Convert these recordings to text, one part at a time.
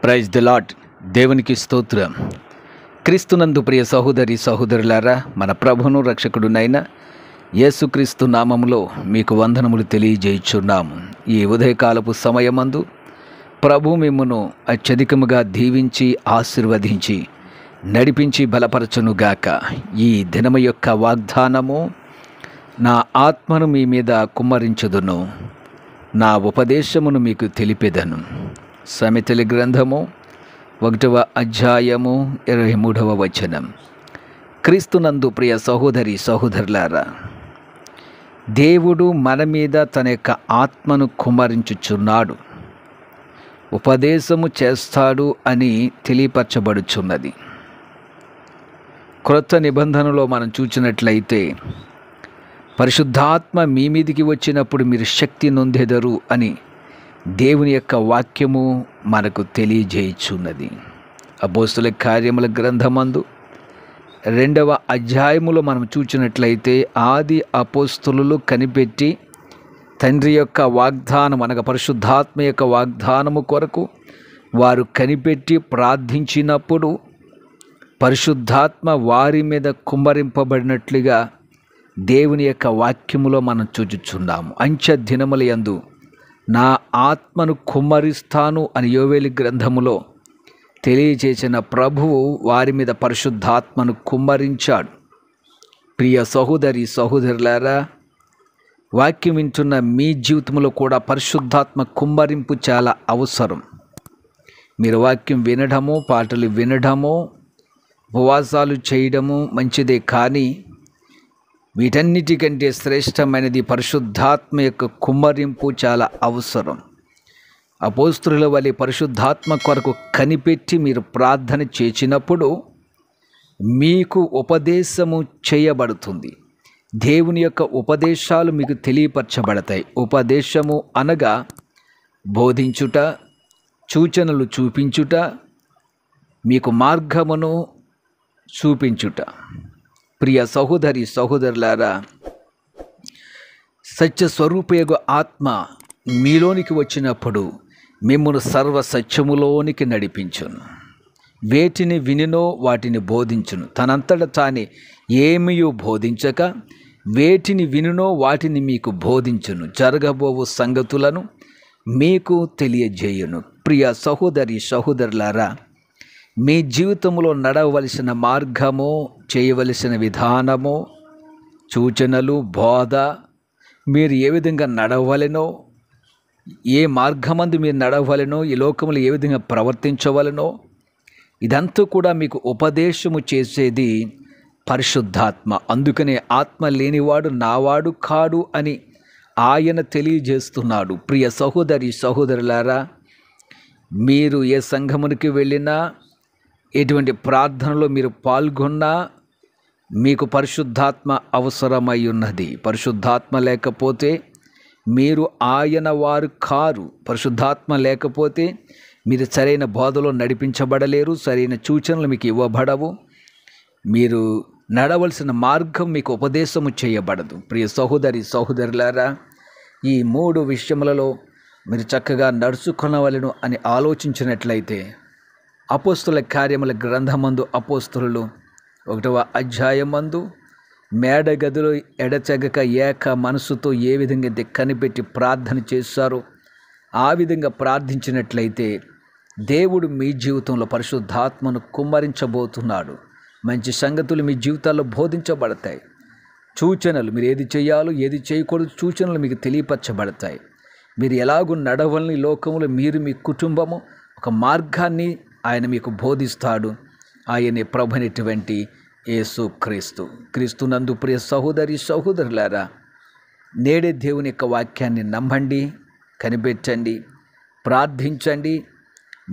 Praise the lord. దేవునికి స్తోత్రం. క్రీస్తునందు ప్రియ సహోదరి సహోదరులారా, మన ప్రభువును రక్షకుడునైన యేసుక్రీస్తు నామములో మీకు వందనములు తెలియజేయుచున్నాము. ఈ ఉదయకాలపు సమయమందు ప్రభు మిమ్మును అత్యధికముగా దీవించి ఆశీర్వదించి నడిపించి బలపరచునుగాక. ఈ దినము యొక్క వాగ్దానము, నా ఆత్మను మీ మీద కుమ్మరించుదును, నా ఉపదేశమును మీకు తెలిపెదను. సామెతల గ్రంథము 1వ అధ్యాయము 23వ వచనం. క్రీస్తునందు ప్రియ సహోదరి సహోదరులారా, దేవుడు మన మీద తన యొక్క ఆత్మను కుమ్మరించుచున్నాడు, ఉపదేశము చేస్తాడు అని తెలియపరచబడుచున్నది. క్రొత్త నిబంధనలో మనం చూచినట్లయితే, పరిశుద్ధాత్మ మీ మీదికి వచ్చినప్పుడు మీరు శక్తి నొందెదరు అని దేవుని యొక్క వాక్యము మనకు తెలియజేయుచున్నది. అపోస్తుల కార్యముల గ్రంథమందు 2వ అధ్యాయములో మనం చూచినట్లయితే, ఆది అపోస్తులు కనిపెట్టి తండ్రి యొక్క వాగ్దానం అనగా పరిశుద్ధాత్మ యొక్క వాగ్దానము కొరకు వారు కనిపెట్టి ప్రార్థించినప్పుడు పరిశుద్ధాత్మ వారి మీద కుమ్మరింపబడినట్లుగా దేవుని యొక్క వాక్యములో మనం చూచుచున్నాము. అంచె దినముల యందు నా ఆత్మను కుమ్మరిస్తాను అని యోవేలు గ్రంథములో తెలియజేసిన ప్రభువు వారి మీద పరిశుద్ధాత్మను కుమ్మరించాడు. ప్రియ సహోదరి సహోదరులారా, వాక్యం వింటున్న మీ జీవితంలో కూడా పరిశుద్ధాత్మ కుమ్మరింపు చాలా అవసరం. మీరు వాక్యం వినడము, పాటలు వినడము, ఉపవాసాలు చేయడము మంచిదే, కానీ వీటన్నిటికంటే శ్రేష్టమైనది పరిశుద్ధాత్మ యొక్క కుమ్మరింపు చాలా అవసరం. అపోస్తుల వలె పరిశుద్ధాత్మ కొరకు కనిపెట్టి మీరు ప్రార్థన చేసినప్పుడు మీకు ఉపదేశము చేయబడుతుంది. దేవుని యొక్క ఉపదేశాలు మీకు తెలియపరచబడతాయి. ఉపదేశము అనగా బోధించుట, సూచనలు చూపించుట, మీకు మార్గమును చూపించుట. ప్రియ సహోదరి సహోదరులారా, సత్య స్వరూపయోగ ఆత్మ మీలోనికి వచ్చినప్పుడు మిమ్మును సర్వ సత్యములోనికి నడిపించును. వేటిని వినినో వాటిని బోధించును. తనంతట తానే ఏమీ బోధించక వేటిని వినునో వాటిని మీకు బోధించును. జరగబోవు సంగతులను మీకు తెలియజేయును. ప్రియ సహోదరి సహోదరులారా, మీ జీవితంలో నడవలసిన మార్గము, చేయవలసిన విధానము, సూచనలు, బోధ, మీరు ఏ విధంగా నడవలెనో, ఏ మార్గమందు మీరు నడవలెనో, ఈ లోకంలో ఏ విధంగా ప్రవర్తించవలెనో, ఇదంతా కూడా మీకు ఉపదేశము చేసేది పరిశుద్ధాత్మ. అందుకనే ఆత్మ లేనివాడు నావాడు కాడు అని ఆయన తెలియజేస్తున్నాడు. ప్రియ సహోదరి సహోదరులారా, మీరు ఏ సంఘమునికి వెళ్ళినా, ఎటువంటి ప్రార్థనలో మీరు పాల్గొన్నా మీకు పరిశుద్ధాత్మ అవసరమై ఉన్నది. పరిశుద్ధాత్మ లేకపోతే మీరు ఆయన వారు కారు. పరిశుద్ధాత్మ లేకపోతే మీరు సరైన బోధలో నడిపించబడలేరు, సరైన సూచనలు మీకు ఇవ్వబడవు, మీరు నడవలసిన మార్గం మీకు ఉపదేశము చేయబడదు. ప్రియ సహోదరి సహోదరులారా, ఈ 3 విషయములలో మీరు చక్కగా నడుచుకొనవలెను అని ఆలోచించినట్లయితే, అపోస్తుల కార్యముల గ్రంథమందు అపోస్తులు 1వ అధ్యాయమందు మేడగదిలో ఎడచెగక ఏక మనసుతో ఏ విధంగా అయితే కనిపెట్టి ప్రార్థన చేశారో ఆ విధంగా ప్రార్థించినట్లయితే దేవుడు మీ జీవితంలో పరిశుద్ధాత్మను కుమ్మరించబోతున్నాడు. మంచి సంగతులు మీ జీవితాల్లో బోధించబడతాయి. సూచనలు, మీరు ఏది చేయాలో ఏది చేయకూడదు, సూచనలు మీకు తెలియపరచబడతాయి. మీరు ఎలాగూ నడవలని లోకంలో మీరు మీ కుటుంబము ఒక మార్గాన్ని ఆయన మీకు బోధిస్తాడు. ఆయనే ప్రభునటువంటి యేసుక్రీస్తు. క్రీస్తునందు ప్రియ సహోదరి సహోదరులారా, నేడే దేవుని యొక్క వాక్యాన్ని నమ్మండి, కనిపెట్టండి, ప్రార్థించండి.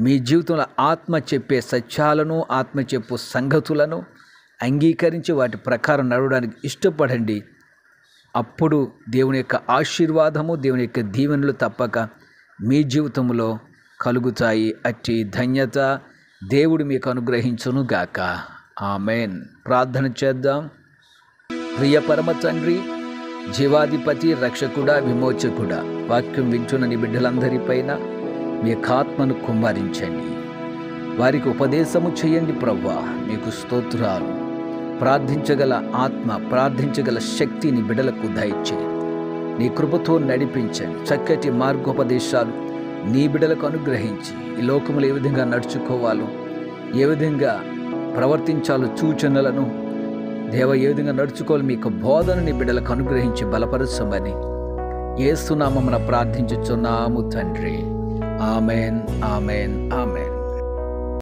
మీ జీవితంలో ఆత్మ చెప్పే సత్యాలను, ఆత్మ చెప్పు సంగతులను అంగీకరించి వాటి ప్రకారం నడవడానికి ఇష్టపడండి. అప్పుడు దేవుని యొక్క ఆశీర్వాదము, దేవుని యొక్క దీవెనలు తప్పక మీ జీవితంలో కలుగుతాయి. అట్టి ధన్యత దేవుడు మీకు అనుగ్రహించును గాక. ఆమెన్. ప్రార్థన చేద్దాం. ప్రియ పరమ తండ్రి, జీవాధిపతి, రక్షకుడా, విమోచకుడా, వాక్యం వింటున్న నీ బిడ్డలందరిపైన మీ ఆత్మను కుమ్మరించండి. వారికి ఉపదేశము చేయండి ప్రభువా. మీకు స్తోత్రాలు. ప్రార్థించగల ఆత్మ, ప్రార్థించగల శక్తిని బిడ్డలకు దయచేయండి. నీ కృపతో నడిపించండి. చక్కటి మార్గోపదేశాలు నీ బిడ్డలకు అనుగ్రహించి ఈ లోకములు ఏ విధంగా నడుచుకోవాలో, ఏ విధంగా ప్రవర్తించాలో సూచనలను ఏ విధంగా నడుచుకోవాలి మీకు బోధన నీ బిడ్డలకు అనుగ్రహించి బలపరచమని యేసు నామమున ప్రార్థించుచున్నాము తండ్రి. Amen, amen, amen.